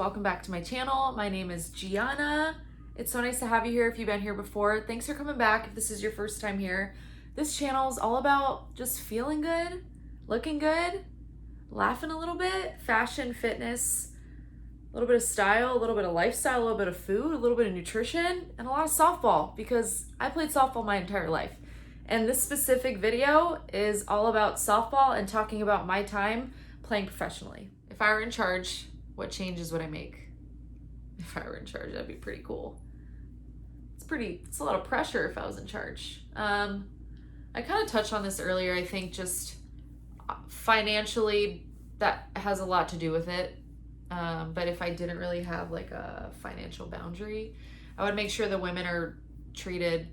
welcome back to my channel. My name is Gianna. It's so nice to have you here if you've been here before. Thanks for coming back if this is your first time here. This channel is all about just feeling good, looking good, laughing a little bit, fashion, fitness, a little bit of style, a little bit of lifestyle, a little bit of food, a little bit of nutrition, and a lot of softball because I played softball my entire life. And this specific video is all about softball and talking about my time playing professionally. If I were in charge, what changes would I make? If I were in charge, that'd be pretty cool. It's a lot of pressure if I was in charge. I kind of touched on this earlier. I think just financially, that has a lot to do with it. But if I didn't really have like a financial boundary, I would make sure the women are treated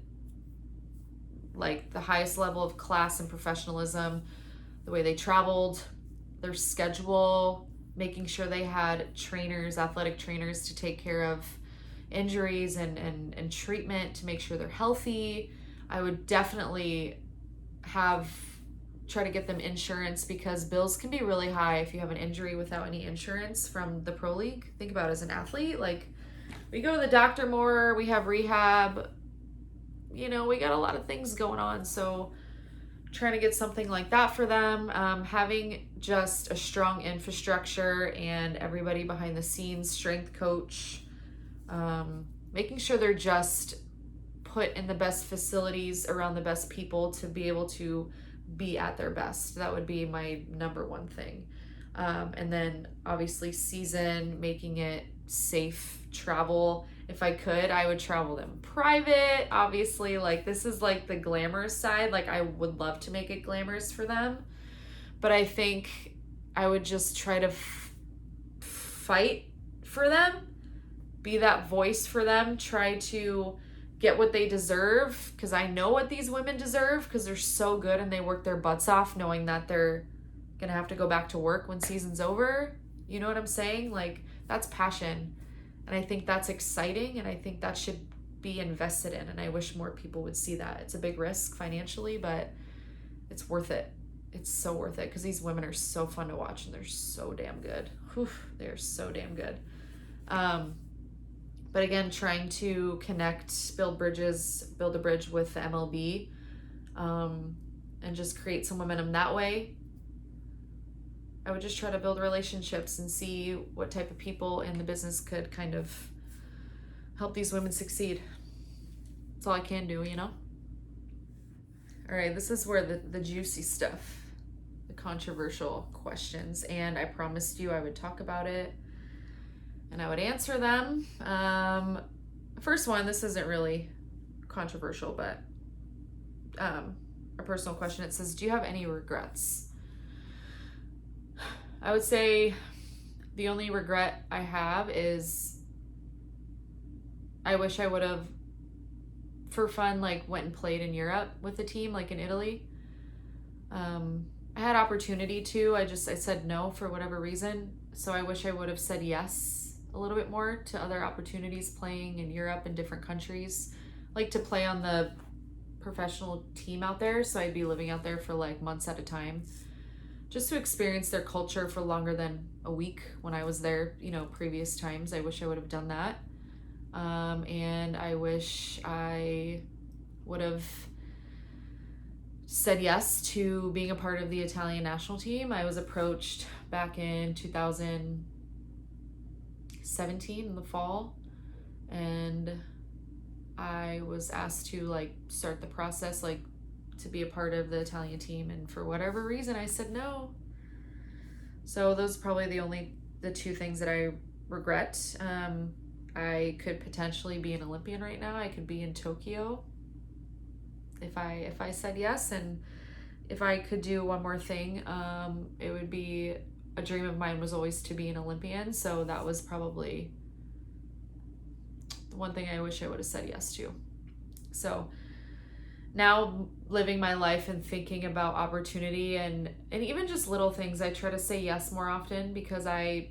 like the highest level of class and professionalism, the way they traveled, their schedule, making sure they had trainers, athletic trainers to take care of injuries and treatment to make sure they're healthy. I would definitely try to get them insurance because bills can be really high if you have an injury without any insurance from the pro league. Think about it as an athlete, like we go to the doctor more, we have rehab, we got a lot of things going on. So trying to get something like that for them, having just a strong infrastructure and everybody behind the scenes, strength coach, making sure they're just put in the best facilities around the best people to be able to be at their best. That would be my number one thing. And then obviously season, making it safe travel. If I could, I would travel them private. Obviously, like this is like the glamorous side. Like I would love to make it glamorous for them. But I think I would just try to fight for them, be that voice for them, try to get what they deserve, because I know what these women deserve because they're so good and they work their butts off knowing that they're gonna have to go back to work when season's over. You know what I'm saying? Like that's passion, and I think that's exciting, and I think that should be invested in, and I wish more people would see that. It's a big risk financially, but it's worth it. It's so worth it because these women are so fun to watch and they're so damn good. Whew, they're so damn good. But again, trying to connect, build a bridge with the MLB, and just create some momentum that way. I would just try to build relationships and see what type of people in the business could kind of help these women succeed. That's all I can do, All right, this is where the juicy stuff, the controversial questions, and I promised you I would talk about it and I would answer them. First one, this isn't really controversial, but a personal question. It says, do you have any regrets? I would say the only regret I have is I wish I would have, for fun, like went and played in Europe with the team, like in Italy. I had opportunity to, I said no for whatever reason. So I wish I would have said yes a little bit more to other opportunities playing in Europe and different countries. Like to play on the professional team out there. So I'd be living out there for like months at a time, just to experience their culture for longer than a week when I was there, previous times. I wish I would have done that. And I wish I would have said yes to being a part of the Italian national team. I was approached back in 2017 in the fall, and I was asked to start the process, to be a part of the Italian team, and for whatever reason I said no. So those are probably the two things that I regret. I could potentially be an Olympian right now. I could be in Tokyo if I said yes. And if I could do one more thing, it would be, a dream of mine was always to be an Olympian. So that was probably the one thing I wish I would have said yes to. So now living my life and thinking about opportunity and even just little things, I try to say yes more often because I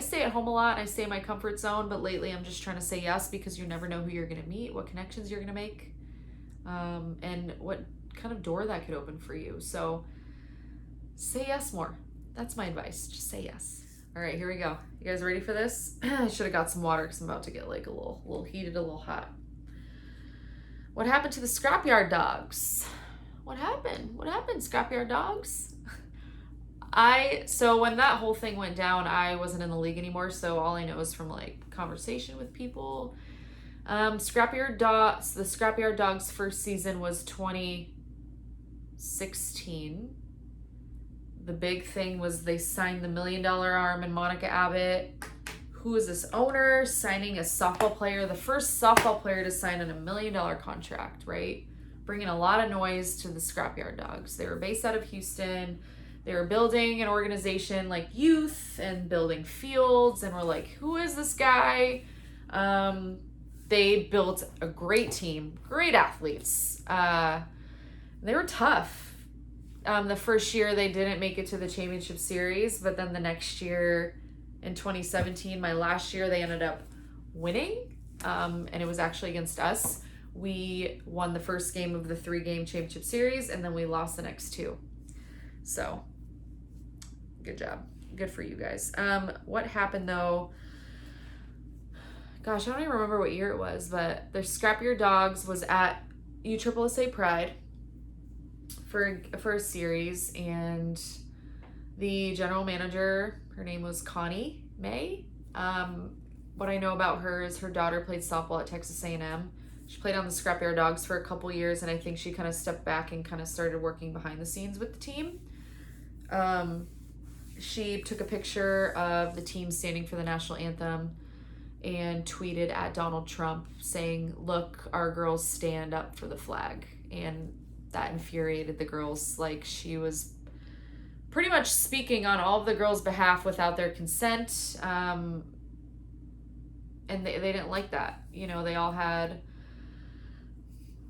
stay at home a lot. I stay in my comfort zone, but lately I'm just trying to say yes because you never know who you're going to meet, what connections you're going to make, and what kind of door that could open for you. So say yes more. That's my advice. Just say yes. All right, here we go. You guys ready for this? I should have got some water because I'm about to get like a little heated, a little hot. What happened to the Scrapyard Dogs? What happened? What happened, Scrapyard Dogs? So when that whole thing went down, I wasn't in the league anymore, so all I know is from like conversation with people. The Scrapyard Dogs first season was 2016. The big thing was they signed the $1 Million Arm and Monica Abbott, who is this owner, signing a softball player, the first softball player to sign on $1 million contract, right? Bringing a lot of noise to the Scrapyard Dogs. They were based out of Houston. They were building an organization like youth and building fields, and we're like, who is this guy? They built a great team, great athletes. They were tough. The first year they didn't make it to the championship series, but then the next year in 2017, my last year, they ended up winning. And it was actually against us. We won the first game of the 3-game championship series, and then we lost the next 2. So good job. Good for you guys. What happened though? Gosh, I don't even remember what year it was, but the Scrapyard Dogs was at USSSA Pride for a series, and the general manager, her name was Connie May. What I know about her is her daughter played softball at Texas A&M. She played on the Scrapyard Dogs for a couple years, and I think she kind of stepped back and kind of started working behind the scenes with the team. She took a picture of the team standing for the national anthem and tweeted at Donald Trump saying, "Look, our girls stand up for the flag." And that infuriated the girls. Like, she was pretty much speaking on all of the girls' behalf without their consent. And they didn't like that. You know, they all had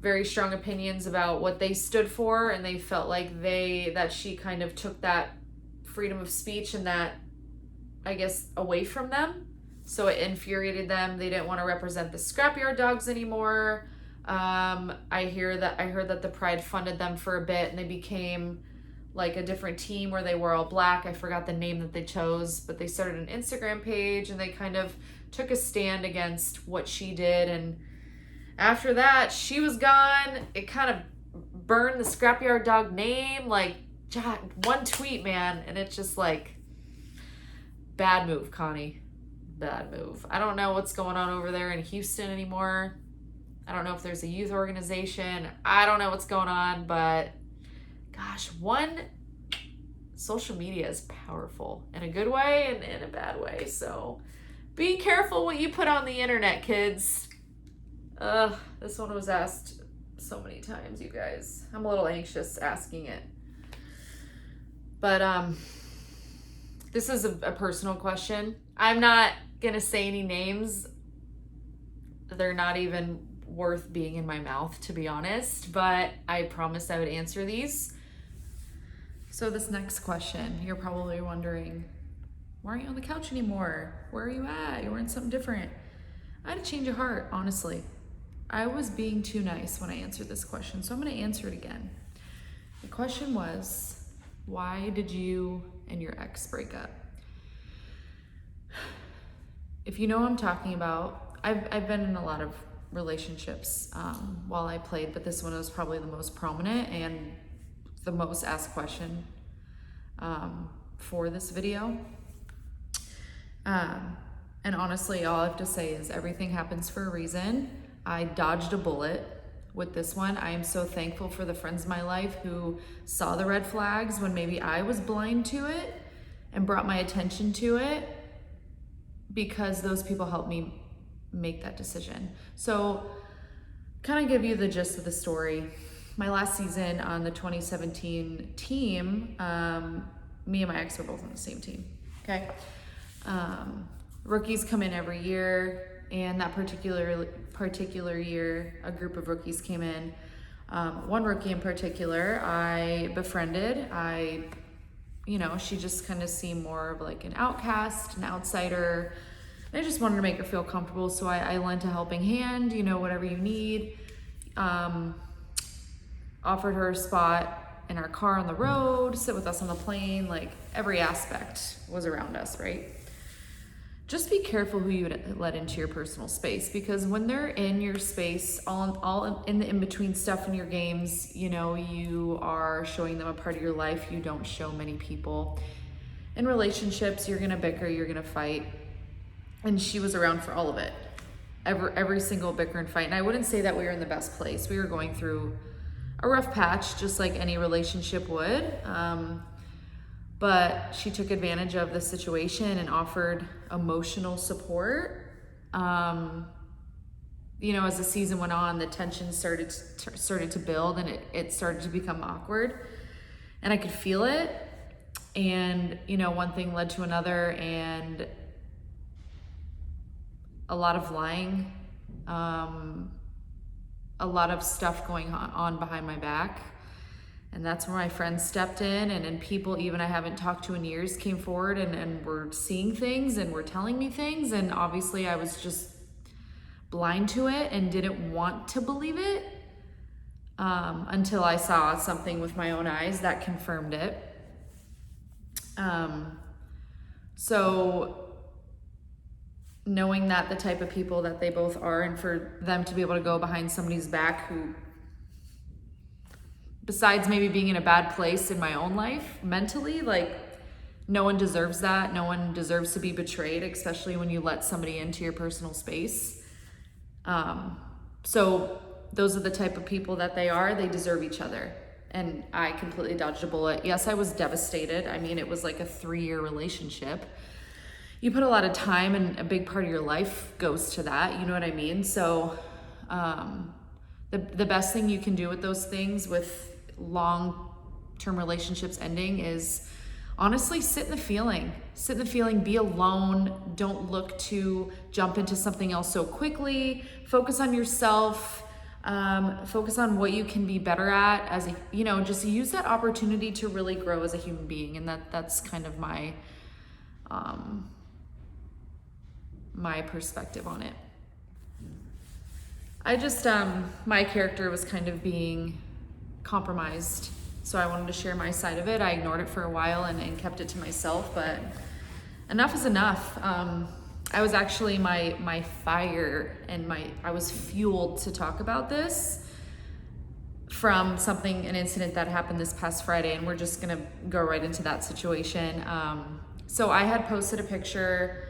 very strong opinions about what they stood for, and they felt like that she kind of took that freedom of speech and that, I guess, away from them. So it infuriated them. They didn't want to represent the Scrapyard Dogs anymore. I heard that the Pride funded them for a bit, and they became like a different team where they were all black. I forgot the name that they chose, but they started an Instagram page, and they kind of took a stand against what she did. And after that, she was gone. It kind of burned the Scrapyard Dog name, like, one tweet, man, and it's just like, bad move, Connie. Bad move. I don't know what's going on over there in Houston anymore. I don't know if there's a youth organization. I don't know what's going on, but gosh, social media is powerful in a good way and in a bad way. So be careful what you put on the internet, kids. This one was asked so many times, you guys. I'm a little anxious asking it. But this is a personal question. I'm not gonna say any names. They're not even worth being in my mouth, to be honest, but I promised I would answer these. So this next question, you're probably wondering, why aren't you on the couch anymore? Where are you at? You were in something different. I had a change of heart, honestly. I was being too nice when I answered this question, so I'm gonna answer it again. The question was, why did you and your ex break up? If you know what I'm talking about, I've been in a lot of relationships while I played, but this one was probably the most prominent and the most asked question for this video. And honestly, all I have to say is everything happens for a reason. I dodged a bullet with this one. I am so thankful for the friends in my life who saw the red flags when maybe I was blind to it and brought my attention to it, because those people helped me make that decision. So kind of give you the gist of the story. My last season on the 2017 team, me and my ex were both on the same team, okay? Rookies come in every year, and that particular year, a group of rookies came in. One rookie in particular, I befriended. She just kind of seemed more of like an outcast, an outsider. And I just wanted to make her feel comfortable, so I lent a helping hand, whatever you need. Offered her a spot in our car on the road, sit with us on the plane, like every aspect was around us, right? Just be careful who you let into your personal space, because when they're in your space, all in the in-between stuff in your games, you know, you are showing them a part of your life you don't show many people. In relationships, you're gonna bicker, you're gonna fight, and she was around for all of it. Every single bicker and fight. And I wouldn't say that we were in the best place. We were going through a rough patch, just like any relationship would. But she took advantage of the situation and offered emotional support. You know, as the season went on, the tension started to build, and it started to become awkward, and I could feel it. And you know, one thing led to another, and a lot of lying, a lot of stuff going on behind my back. And that's where my friends stepped in, and people even I haven't talked to in years came forward and were seeing things and were telling me things. And obviously I was just blind to it and didn't want to believe it until I saw something with my own eyes that confirmed it. So knowing that the type of people that they both are, and for them to be able to go behind somebody's back who, besides maybe being in a bad place in my own life mentally, like no one deserves that. No one deserves to be betrayed, especially when you let somebody into your personal space. So those are the type of people that they are. They deserve each other. And I completely dodged a bullet. Yes, I was devastated. I mean, it was like a 3-year relationship. You put a lot of time, and a big part of your life goes to that. You know what I mean? So the best thing you can do with those things, with long-term relationships ending, is honestly sit in the feeling, be alone. Don't look to jump into something else so quickly. Focus on yourself. Focus on what you can be better at, as a, you know, just use that opportunity to really grow as a human being. And that's kind of my my perspective on it. I just my character was kind of being compromised, so I wanted to share my side of it. I ignored it for a while and kept it to myself, but enough is enough. I was actually my fire and I was fueled to talk about this from an incident that happened this past Friday, and we're just gonna go right into that situation. So I had posted a picture.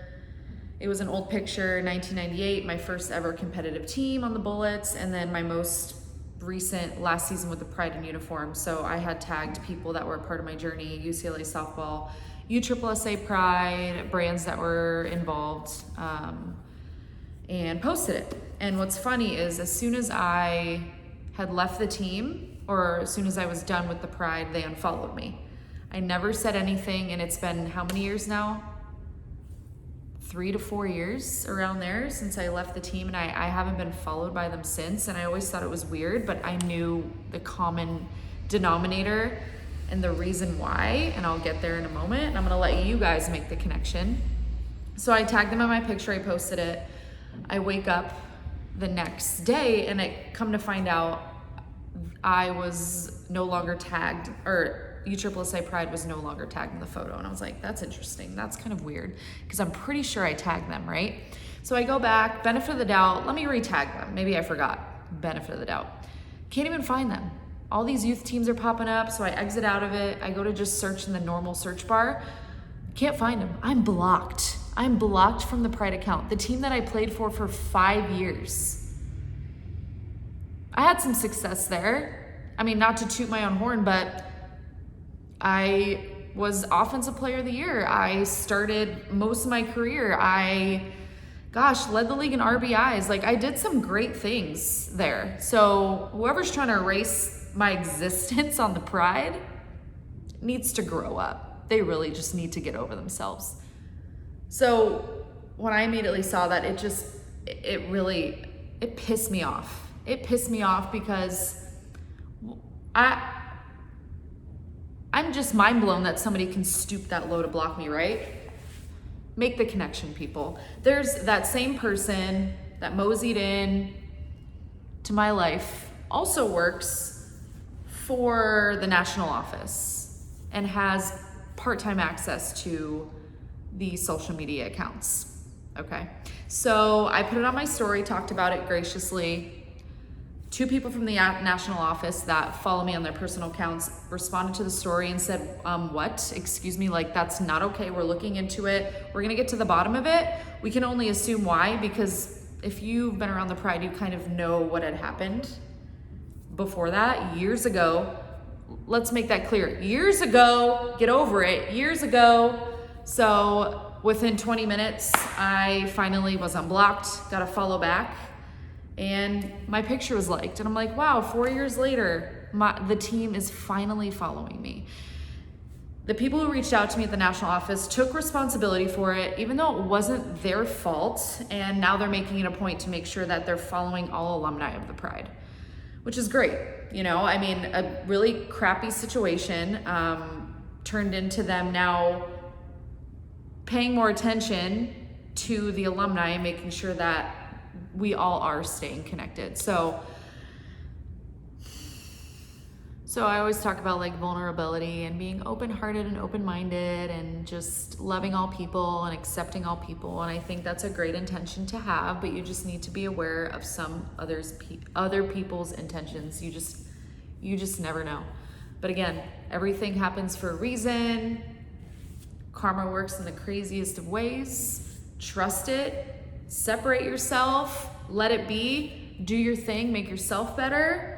It was an old picture, 1998, my first ever competitive team on the Bullets, and then my most recent last season with the Pride in uniform. So I had tagged people that were a part of my journey: UCLA softball, USSSA Pride, brands that were involved, and posted it. And what's funny is, as soon as I had left the team, or as soon as I was done with the Pride, they unfollowed me. I never said anything, and it's been how many years now? 3 to 4 years, around there, since I left the team, and I haven't been followed by them since. And I always thought it was weird, but I knew the common denominator and the reason why, and I'll get there in a moment, and I'm gonna let you guys make the connection. So I tagged them in my picture, I posted it. I wake up the next day, and I come to find out I was no longer tagged, or USSSA Pride was no longer tagged in the photo. And I was like, that's interesting. That's kind of weird, because I'm pretty sure I tagged them, right? So I go back, benefit of the doubt, let me re-tag them. Maybe I forgot, benefit of the doubt. Can't even find them. All these youth teams are popping up, so I exit out of it. I go to just search in the normal search bar. Can't find them. I'm blocked. I'm blocked from the Pride account, the team that I played for 5 years. I had some success there. I mean, not to toot my own horn, but I was Offensive Player of the Year. I started most of my career. I led the league in RBIs. Like, I did some great things there. So whoever's trying to erase my existence on the Pride needs to grow up. They really just need to get over themselves. So when I immediately saw that, it pissed me off. It pissed me off because I'm just mind blown that somebody can stoop that low to block me, right? Make the connection, people. There's that same person that moseyed in to my life, also works for the national office and has part-time access to the social media accounts. Okay, so I put it on my story, talked about it graciously. 2 people from the national office that follow me on their personal accounts responded to the story and said, what? Excuse me, like, that's not okay. We're looking into it. We're gonna get to the bottom of it. We can only assume why, because if you've been around the Pride, you kind of know what had happened before that, years ago. Let's make that clear. Years ago, get over it, years ago. So within 20 minutes, I finally was unblocked, got a follow back, and my picture was liked. And I'm like, wow, 4 years later, the team is finally following me. The people who reached out to me at the national office took responsibility for it, even though it wasn't their fault. And now they're making it a point to make sure that they're following all alumni of the Pride, which is great. You know, I mean, a really crappy situation turned into them now paying more attention to the alumni and making sure that we all are staying connected. So I always talk about like vulnerability and being open-hearted and open-minded and just loving all people and accepting all people. And I think that's a great intention to have, but you just need to be aware of some other people's intentions. You just never know. But again, everything happens for a reason. Karma works in the craziest of ways. Trust it. Separate yourself, let it be, do your thing, make yourself better.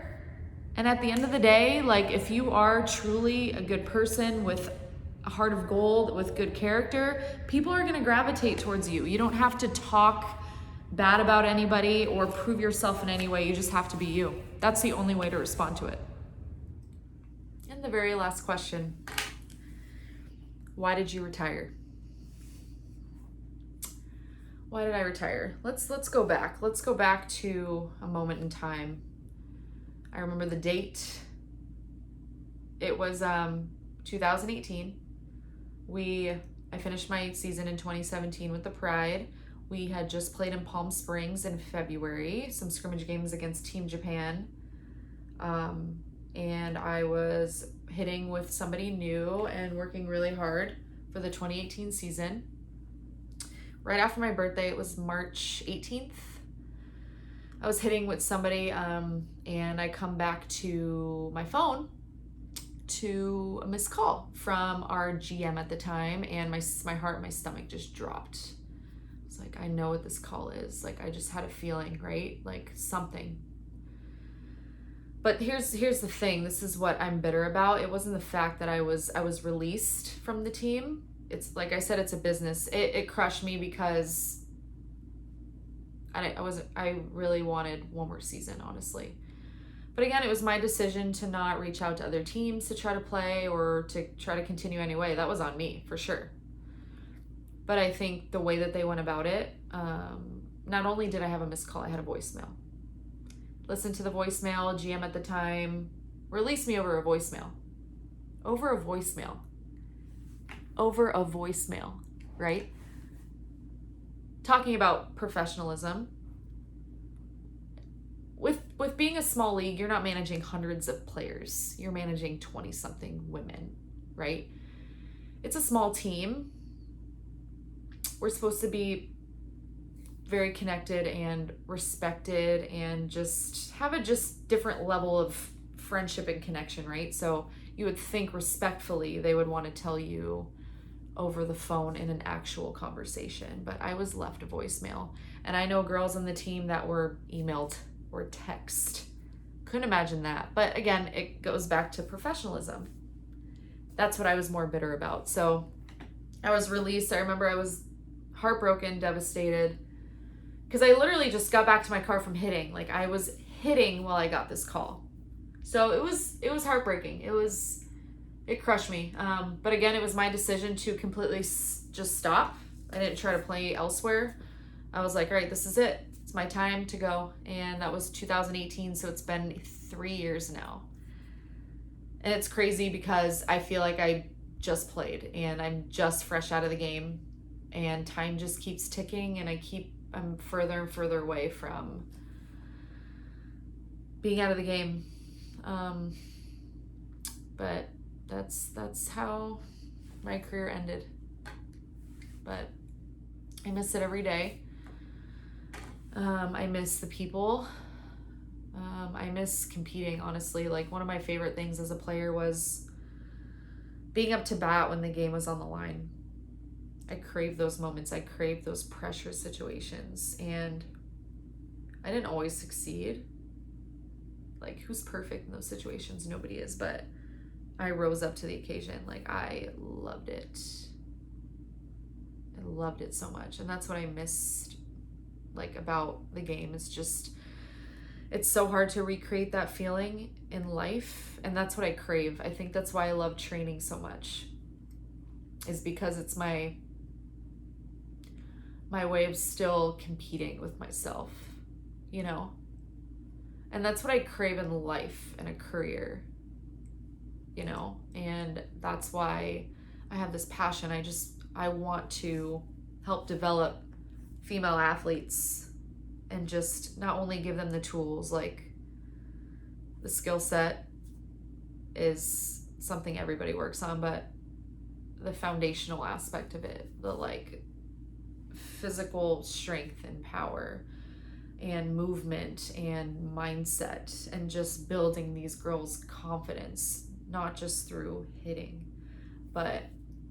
And at the end of the day, like, if you are truly a good person with a heart of gold, with good character, people are gonna gravitate towards you. You don't have to talk bad about anybody or prove yourself in any way. You just have to be you. That's the only way to respond to it. And the very last question, why did you retire? Why did I retire? Let's go back. Let's go back to a moment in time. I remember the date. It was 2018. I finished my season in 2017 with the Pride. We had just played in Palm Springs in February, some scrimmage games against Team Japan. And I was hitting with somebody new and working really hard for the 2018 season. Right after my birthday, it was March 18th. I was hitting with somebody and I come back to my phone to a missed call from our GM at the time, and my heart and my stomach just dropped. It's like, I know what this call is. Like, I just had a feeling, right? Like something. But here's the thing. This is what I'm bitter about. It wasn't the fact that I was released from the team. It's like I said, it's a business. It crushed me because I really wanted one more season, honestly. But again, it was my decision to not reach out to other teams to try to play or to try to continue anyway. That was on me, for sure. But I think the way that they went about it, not only did I have a missed call, I had a voicemail. Listened to the voicemail. GM at the time released me over a voicemail. Over a voicemail, right? Talking about professionalism. With being a small league, you're not managing hundreds of players. You're managing 20-something women, right? It's a small team. We're supposed to be very connected and respected and just have a just different level of friendship and connection, right? So you would think respectfully they would want to tell you over the phone in an actual conversation, but I was left a voicemail. And I know girls on the team that were emailed or text. Couldn't imagine that. But again, it goes back to professionalism. That's what I was more bitter about. So I was released. I remember I was heartbroken, devastated, because I literally just got back to my car from hitting. Like, I was hitting while I got this call. So it was heartbreaking. It crushed me. But again, it was my decision to completely just stop. I didn't try to play elsewhere. I was like, all right, this is it. It's my time to go. And that was 2018. So it's been 3 years now. And it's crazy because I feel like I just played and I'm just fresh out of the game and time just keeps ticking and I'm further and further away from being out of the game. But that's how my career ended. But I miss it every day. I miss the people. I miss competing, honestly. Like, one of my favorite things as a player was being up to bat when the game was on the line. I crave those moments. I crave those pressure situations. And I didn't always succeed. Like, who's perfect in those situations? Nobody is. But I rose up to the occasion. Like, I loved it. I loved it so much. And that's what I missed, like, about the game. It's just, it's so hard to recreate that feeling in life. And that's what I crave. I think that's why I love training so much, is because it's my way of still competing with myself, you know? And that's what I crave in life and a career, you know? And that's why I have this passion. I want to help develop female athletes and just not only give them the tools, like, the skill set is something everybody works on, but the foundational aspect of it, the, like, physical strength and power and movement and mindset, and just building these girls' confidence, not just through hitting, but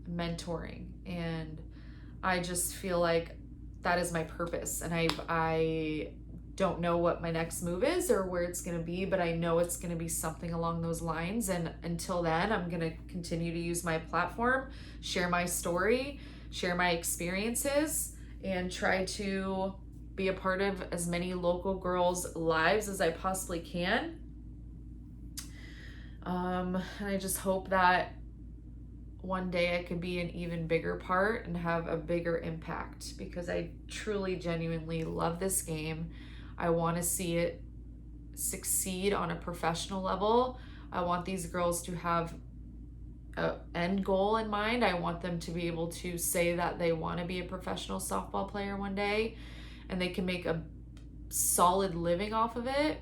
mentoring. And I just feel like that is my purpose. And I don't know what my next move is or where it's going to be, but I know it's going to be something along those lines. And until then, I'm going to continue to use my platform, share my story, share my experiences, and try to be a part of as many local girls' lives as I possibly can. And I just hope that one day I could be an even bigger part and have a bigger impact, because I truly, genuinely love this game. I want to see it succeed on a professional level. I want these girls to have an end goal in mind. I want them to be able to say that they want to be a professional softball player one day, and they can make a solid living off of it.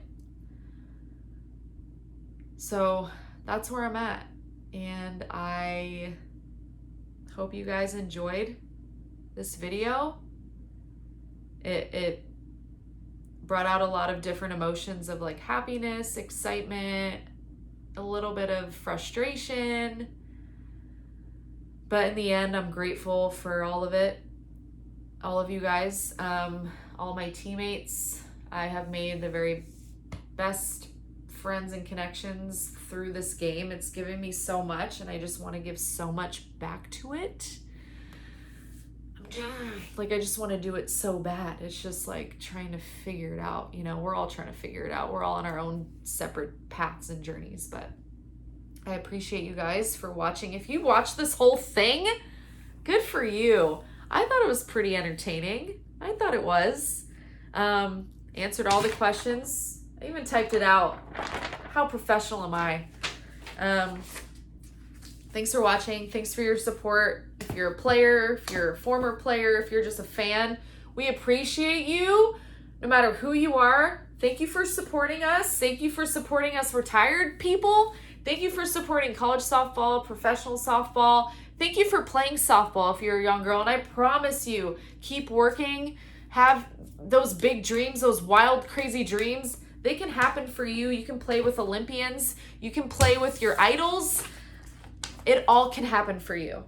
So that's where I'm at. And I hope you guys enjoyed this video. It brought out a lot of different emotions of, like, happiness, excitement, a little bit of frustration. But in the end, I'm grateful for all of it. All of you guys, all my teammates. I have made the very best friends and connections through this game. It's given me so much, and I just want to give so much back to it. I just want to do it so bad. It's just like trying to figure it out. You know, we're all trying to figure it out. We're all on our own separate paths and journeys, but I appreciate you guys for watching. If you watched this whole thing, good for you. I thought it was pretty entertaining. I thought it was. Answered all the questions. I even typed it out. How professional am I? Thanks for watching. Thanks for your support. If you're a player, if you're a former player, if you're just a fan, we appreciate you no matter who you are. Thank you for supporting us. Thank you for supporting us retired people. Thank you for supporting college softball, professional softball. Thank you for playing softball if you're a young girl. And I promise you, keep working. Have those big dreams, those wild, crazy dreams. They can happen for you. You can play with Olympians. You can play with your idols. It all can happen for you.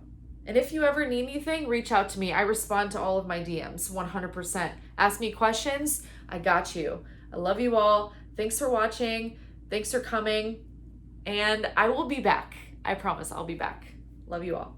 And if you ever need anything, reach out to me. I respond to all of my DMs 100%. Ask me questions. I got you. I love you all. Thanks for watching. Thanks for coming. And I will be back. I promise I'll be back. Love you all.